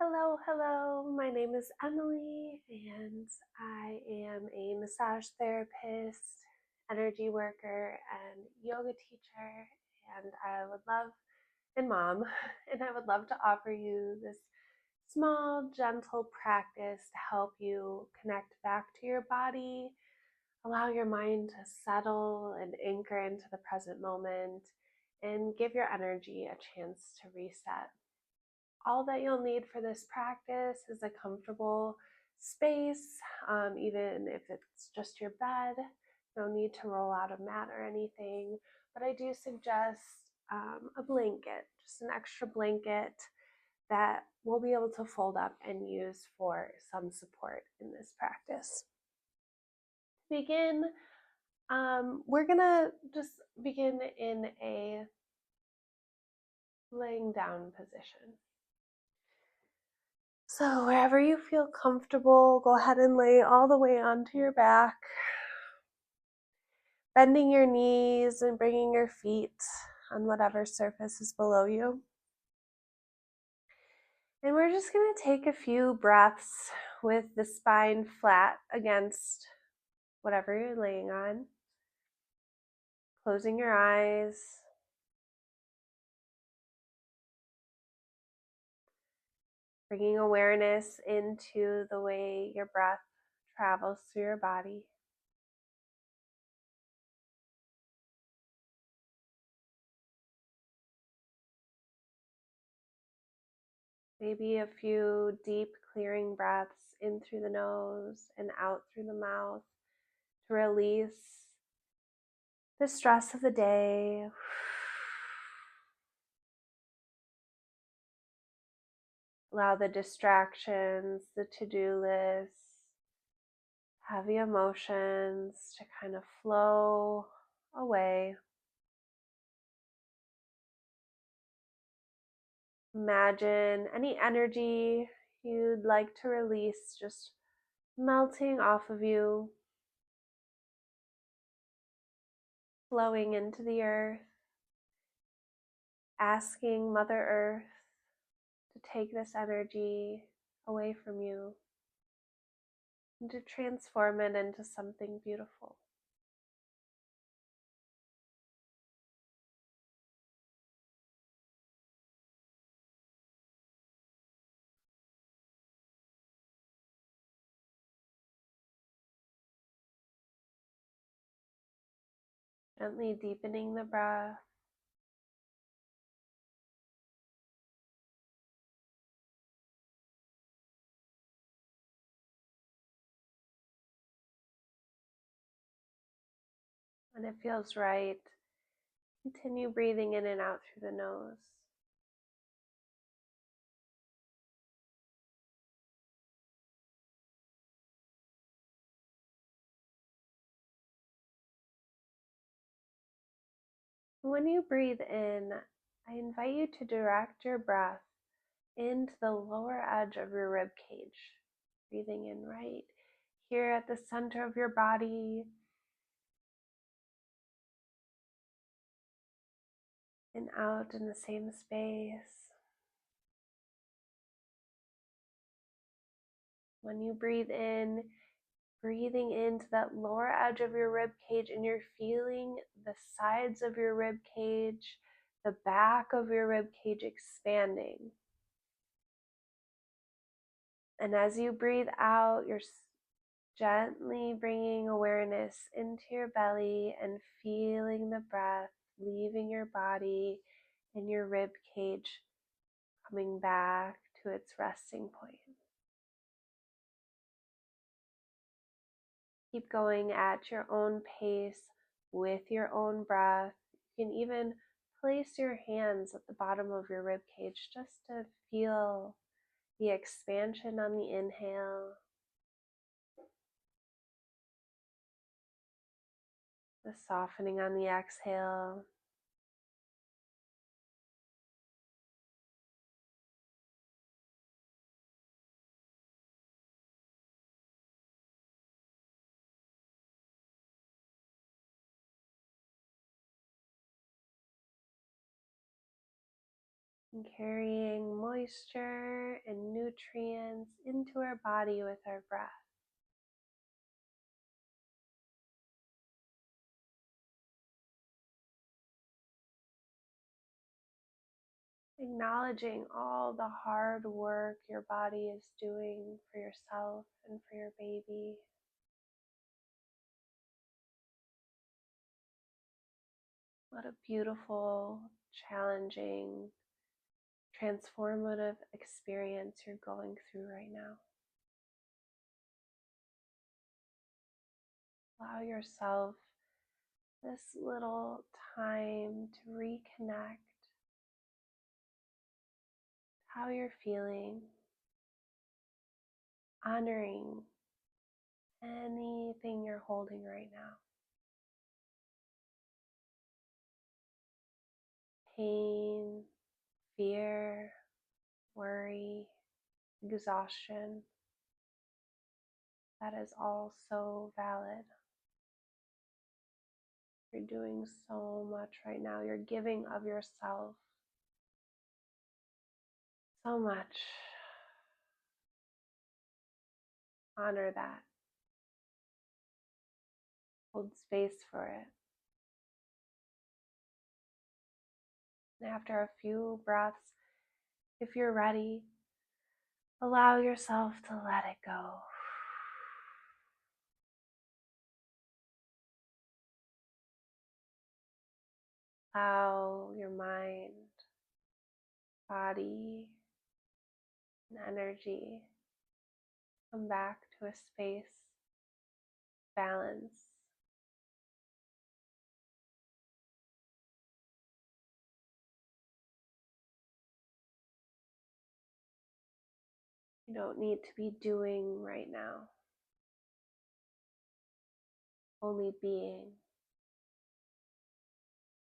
Hello, hello. My name is Emily, and I am a massage therapist, energy worker, and yoga teacher. And I would love, and mom, and I would love to offer you this small, gentle practice to help you connect back to your body, allow your mind to settle and anchor into the present moment, and give your energy a chance to reset. All that you'll need for this practice is a comfortable space, even if it's just your bed. No need to roll out a mat or anything, but I do suggest a blanket, just an extra blanket that we'll be able to fold up and use for some support in this practice. To begin, we're gonna just begin in a laying down position. So wherever you feel comfortable, go ahead and lay all the way onto your back, bending your knees and bringing your feet on whatever surface is below you. And we're just going to take a few breaths with the spine flat against whatever you're laying on, closing your eyes. Bringing awareness into the way your breath travels through your body. Maybe a few deep clearing breaths in through the nose and out through the mouth to release the stress of the day. Allow the distractions, the to-do lists, heavy emotions to kind of flow away. Imagine any energy you'd like to release just melting off of you, flowing into the earth, asking Mother Earth to take this energy away from you and to transform it into something beautiful. Gently deepening the breath. When it feels right, continue breathing in and out through the nose. When you breathe in, I invite you to direct your breath into the lower edge of your rib cage. Breathing in right here at the center of your body, and out in the same space. When you breathe in, breathing into that lower edge of your rib cage, and you're feeling the sides of your rib cage, the back of your rib cage expanding. And as you breathe out, you're gently bringing awareness into your belly and feeling the breath leaving your body and your rib cage coming back to its resting point. Keep going at your own pace with your own breath. You can even place your hands at the bottom of your rib cage just to feel the expansion on the inhale, the softening on the exhale. And carrying moisture and nutrients into our body with our breath. Acknowledging all the hard work your body is doing for yourself and for your baby. What a beautiful, challenging, transformative experience you're going through right now. Allow yourself this little time to reconnect how you're feeling, honoring anything you're holding right now. Pain, fear, worry, exhaustion. That is all so valid. You're doing so much right now. You're giving of yourself so much. Honor that. Hold space for it. And after a few breaths, if you're ready, allow yourself to let it go. Allow your mind, body, and energy come back to a space of balance. You don't need to be doing right now, only being,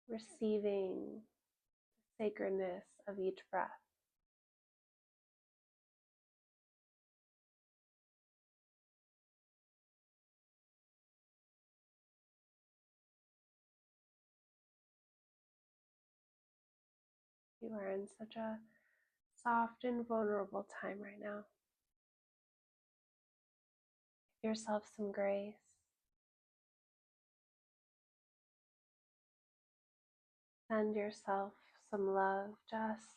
receiving the sacredness of each breath. You are in such a soft and vulnerable time right now. Give yourself some grace. Send yourself some love just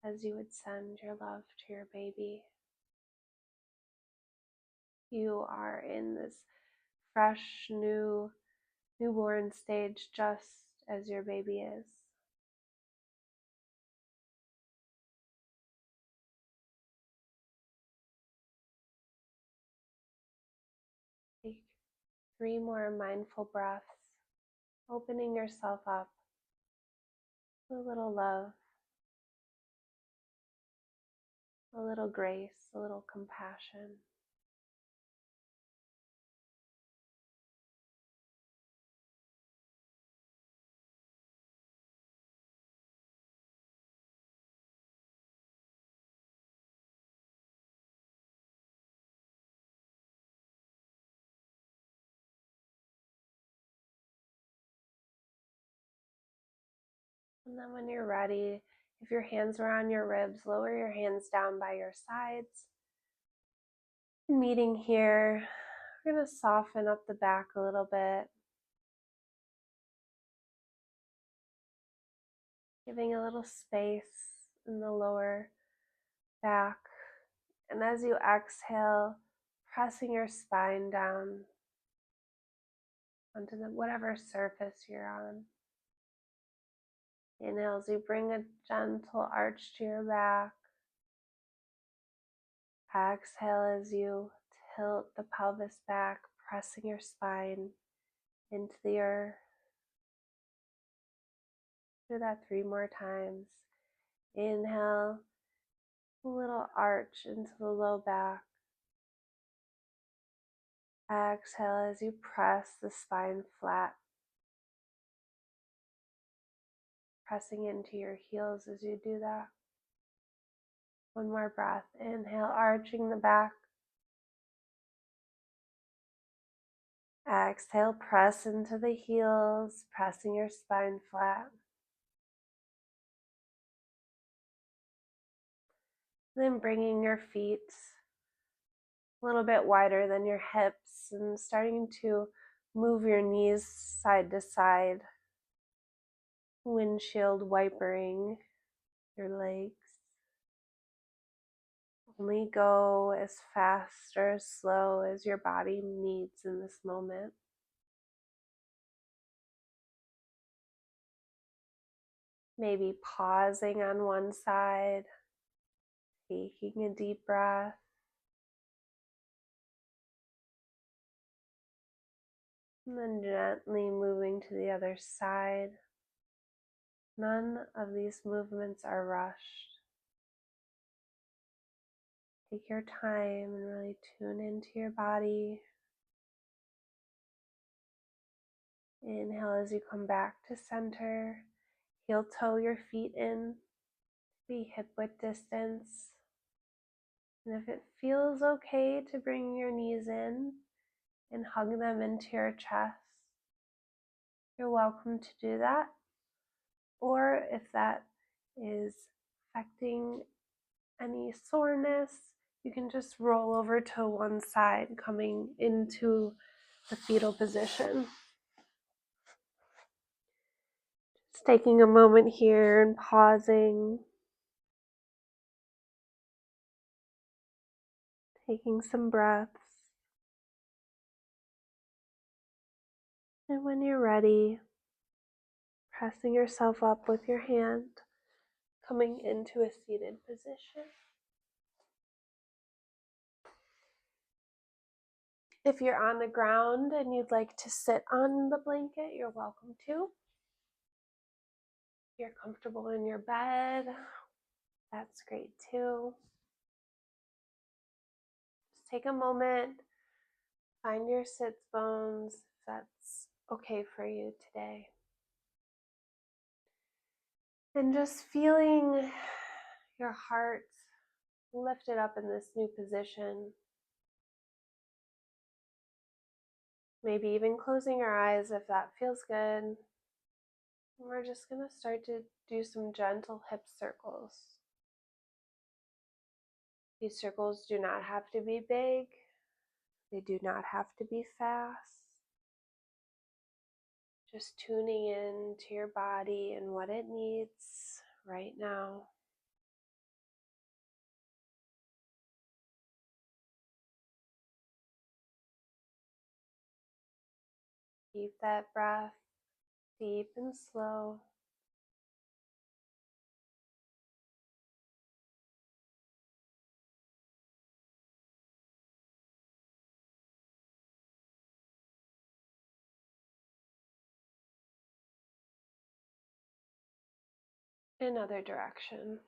as you would send your love to your baby. You are in this fresh, newborn stage just as your baby is. Take 3 more mindful breaths, opening yourself up with a little love, a little grace, a little compassion. And then when you're ready, if your hands are on your ribs, lower your hands down by your sides. Meeting here, we're going to soften up the back a little bit, giving a little space in the lower back. And as you exhale, pressing your spine down onto whatever surface you're on. Inhale as you bring a gentle arch to your back. Exhale as you tilt the pelvis back, pressing your spine into the earth. Do that 3 more times. Inhale, a little arch into the low back. Exhale as you press the spine flat, pressing into your heels as you do that. 1 more breath. Inhale, arching the back. Exhale, press into the heels, pressing your spine flat. Then bringing your feet a little bit wider than your hips and starting to move your knees side to side, windshield wipering your legs. Only go as fast or as slow as your body needs in this moment. Maybe pausing on one side, taking a deep breath, and then gently moving to the other side. None of these movements are rushed. Take your time and really tune into your body. Inhale as you come back to center. Heel toe your feet in, be hip width distance. And if it feels okay to bring your knees in and hug them into your chest, you're welcome to do that. Or if that is affecting any soreness, you can just roll over to one side, coming into the fetal position. Just taking a moment here and pausing, taking some breaths. And when you're ready, pressing yourself up with your hand, coming into a seated position. If you're on the ground and you'd like to sit on the blanket, you're welcome to. If you're comfortable in your bed, that's great too. Just take a moment, find your sits bones if that's okay for you today. And just feeling your heart lifted up in this new position. Maybe even closing your eyes if that feels good. We're just going to start to do some gentle hip circles. These circles do not have to be big. They do not have to be fast. Just tuning in to your body and what it needs right now. Keep that breath deep and slow. Another direction.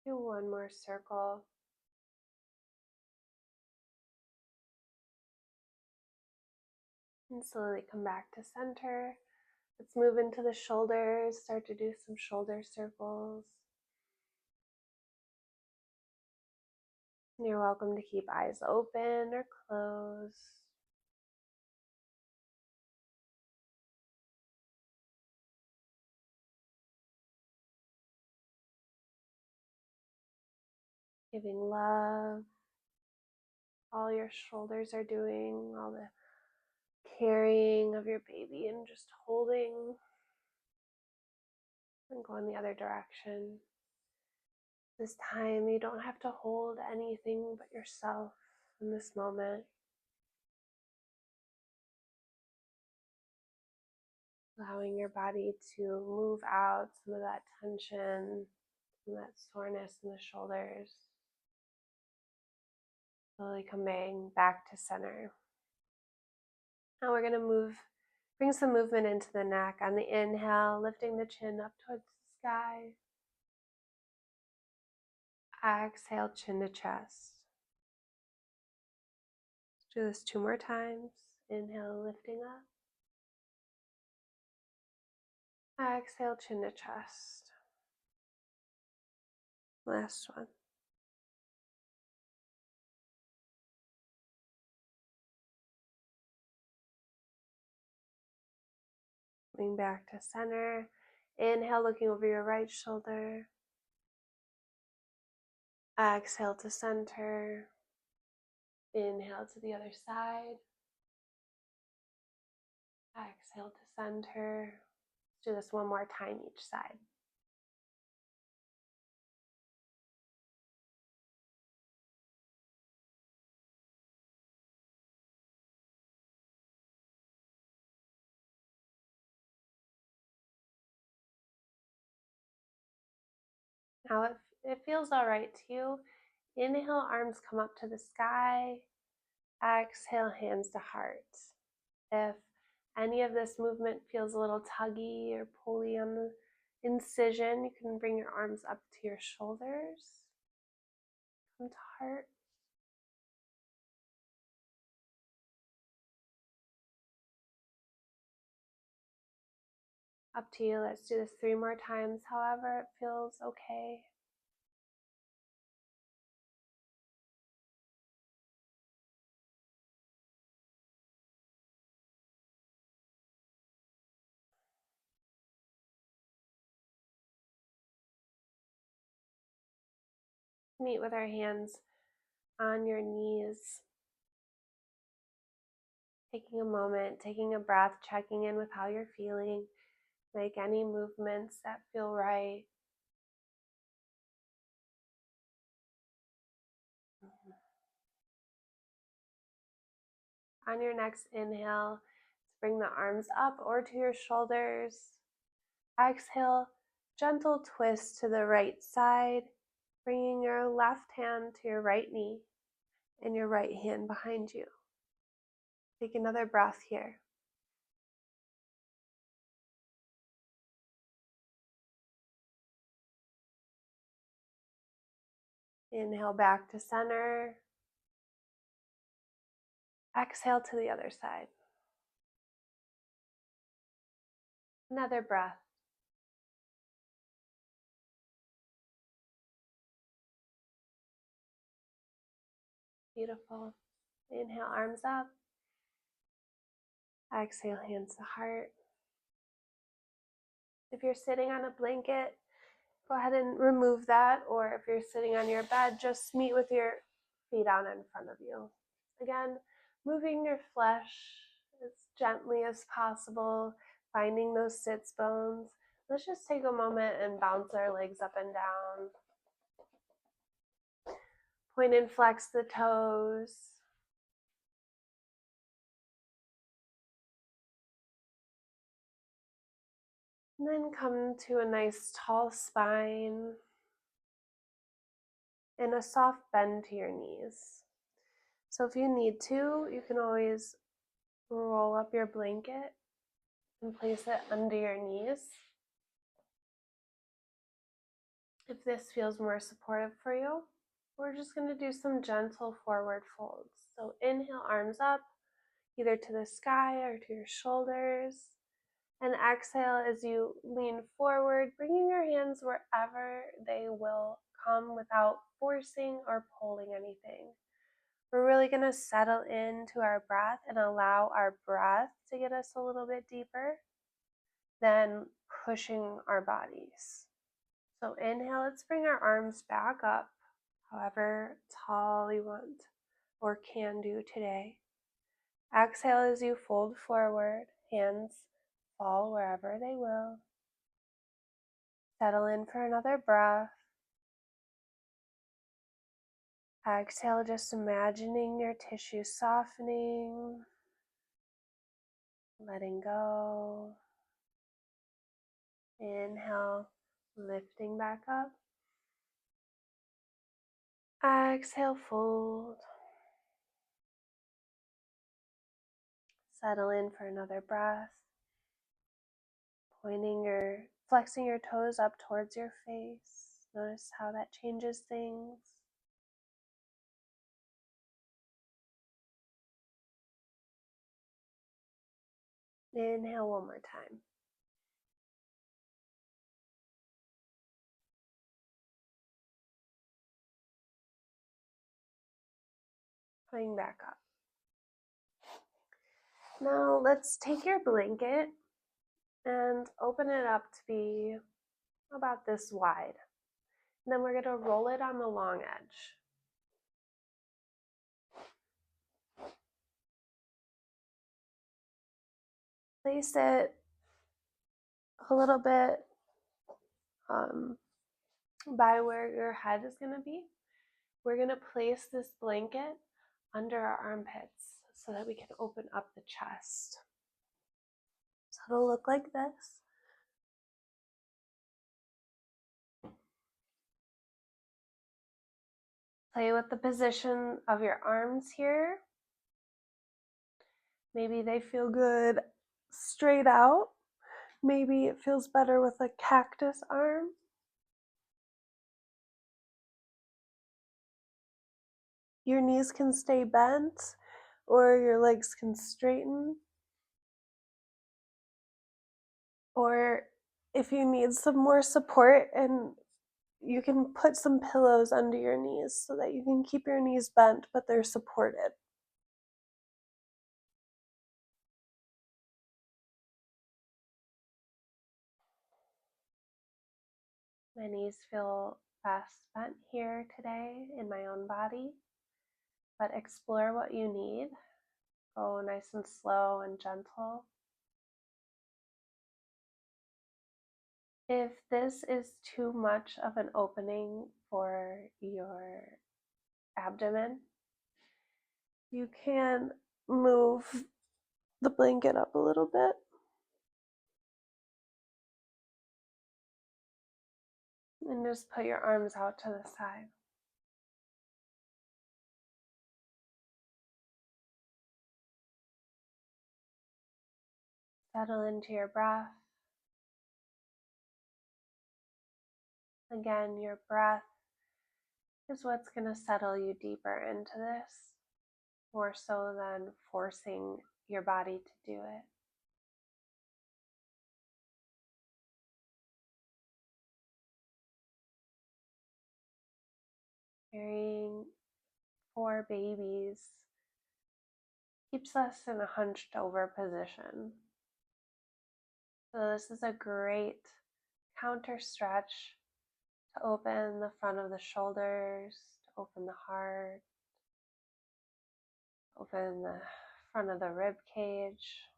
Do one more circle. And slowly come back to center. Let's move into the shoulders, start to do some shoulder circles. And you're welcome to keep eyes open or closed. Giving love. All your shoulders are doing, all the carrying of your baby and just holding. And go in the other direction. This time you don't have to hold anything but yourself in this moment. Allowing your body to move out some of that tension, some of that soreness in the shoulders. Slowly coming back to center. Now we're going to bring some movement into the neck. On the inhale, lifting the chin up towards the sky. Exhale, chin to chest. Let's do this 2 more times. Inhale, lifting up. Exhale, chin to chest. Last one. Coming back to center. Inhale, looking over your right shoulder. Exhale to center. Inhale to the other side. Exhale to center. Let's do this one more time each side. Now, if it feels all right to you, inhale, arms come up to the sky. Exhale, hands to heart. If any of this movement feels a little tuggy or pulley on the incision, you can bring your arms up to your shoulders. Come to heart. Up to you. Let's do this 3 more times, however it feels okay. Meet with our hands on your knees. Taking a moment, taking a breath, checking in with how you're feeling. Make any movements that feel right. On your next inhale, bring the arms up or to your shoulders. Exhale, gentle twist to the right side, bringing your left hand to your right knee and your right hand behind you. Take another breath here. Inhale back to center. Exhale to the other side. Another breath. Beautiful. Inhale, arms up. Exhale, hands to heart. If you're sitting on a blanket, go ahead and remove that, or if you're sitting on your bed, just meet with your feet out in front of you. Again, moving your flesh as gently as possible, finding those sits bones. Let's just take a moment and bounce our legs up and down. Point and flex the toes. And then come to a nice tall spine and a soft bend to your knees. So if you need to, you can always roll up your blanket and place it under your knees. If this feels more supportive for you, we're just going to do some gentle forward folds. So inhale, arms up, either to the sky or to your shoulders. And exhale as you lean forward, bringing your hands wherever they will come without forcing or pulling anything. We're really going to settle into our breath and allow our breath to get us a little bit deeper than pushing our bodies. So inhale, let's bring our arms back up, however tall you want or can do today. Exhale as you fold forward, hands fall wherever they will. Settle in for another breath. Exhale, just imagining your tissue softening, letting go. Inhale, lifting back up. Exhale, fold. Settle in for another breath. Flexing your toes up towards your face. Notice how that changes things. Inhale one more time. Coming back up. Now let's take your blanket and open it up to be about this wide. And then we're going to roll it on the long edge. Place it a little bit by where your head is going to be. We're going to place this blanket under our armpits so that we can open up the chest. So it'll look like this. Play with the position of your arms here. Maybe they feel good straight out. Maybe it feels better with a cactus arm. Your knees can stay bent or your legs can straighten. Or if you need some more support, and you can put some pillows under your knees so that you can keep your knees bent but they're supported. My knees feel best bent here today in my own body, but explore what you need. Go nice and slow and gentle. If this is too much of an opening for your abdomen, you can move the blanket up a little bit. And just put your arms out to the side. Settle into your breath. Again, your breath is what's going to settle you deeper into this, more so than forcing your body to do it. Carrying 4 babies keeps us in a hunched over position. So this is a great counter stretch to open the front of the shoulders, to open the heart, open the front of the rib cage.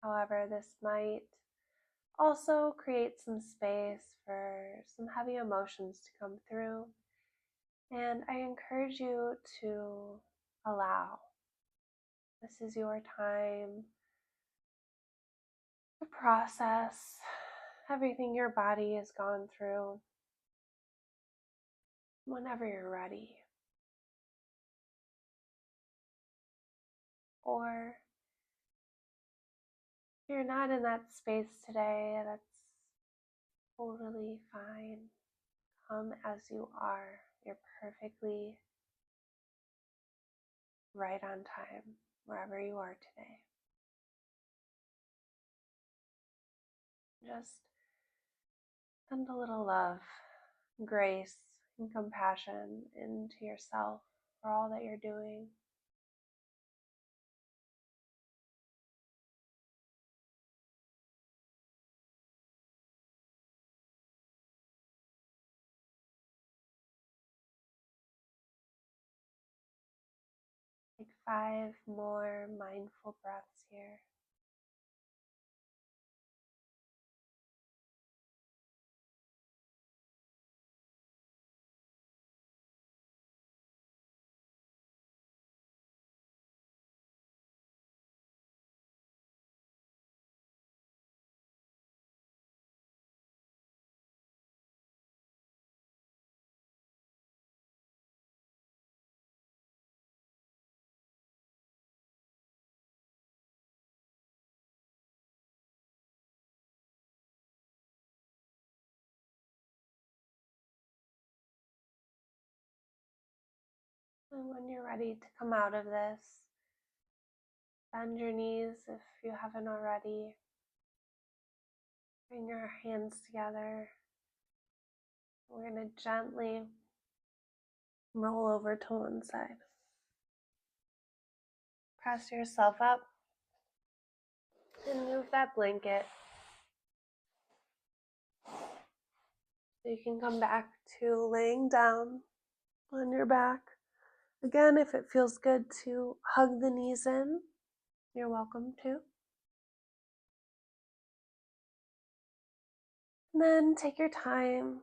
However, this might also create some space for some heavy emotions to come through. And I encourage you to allow. This is your time to process everything your body has gone through whenever you're ready. Or if you're not in that space today, that's totally fine. Come as you are. You're perfectly right on time wherever you are today. Just send a little love, grace, and compassion into yourself for all that you're doing. Take 5 more mindful breaths here. And when you're ready to come out of this, bend your knees if you haven't already. Bring your hands together. We're going to gently Roll over to one side. Press yourself up and move that blanket so you can come back to laying down on your back. Again, if it feels good to hug the knees in, you're welcome to. And then take your time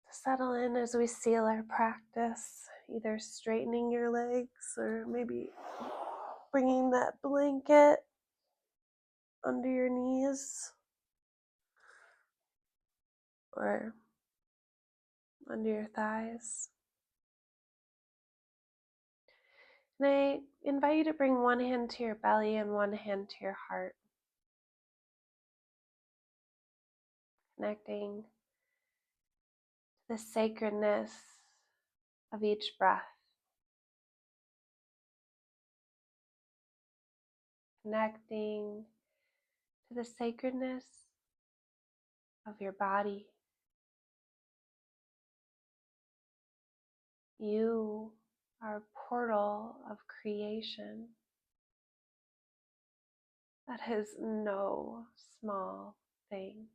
to settle in as we seal our practice, either straightening your legs or maybe bringing that blanket under your knees or under your thighs. And I invite you to bring one hand to your belly and one hand to your heart, connecting to the sacredness of each breath, connecting to the sacredness of your body. You are a portal of creation. That is no small thing.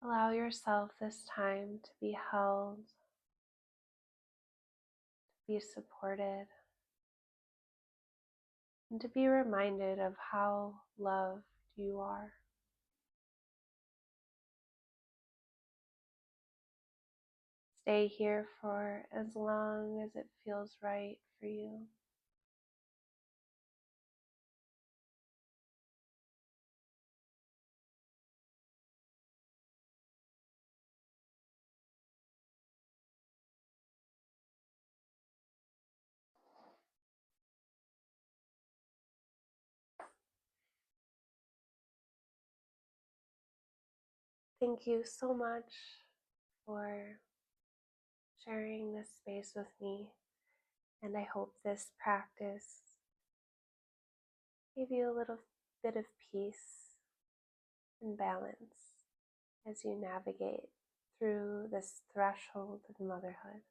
Allow yourself this time to be held, to be supported, and to be reminded of how loved you are. Stay here for as long as it feels right for you. Thank you so much for sharing this space with me, and I hope this practice gave you a little bit of peace and balance as you navigate through this threshold of motherhood.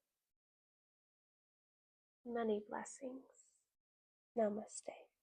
Many blessings. Namaste.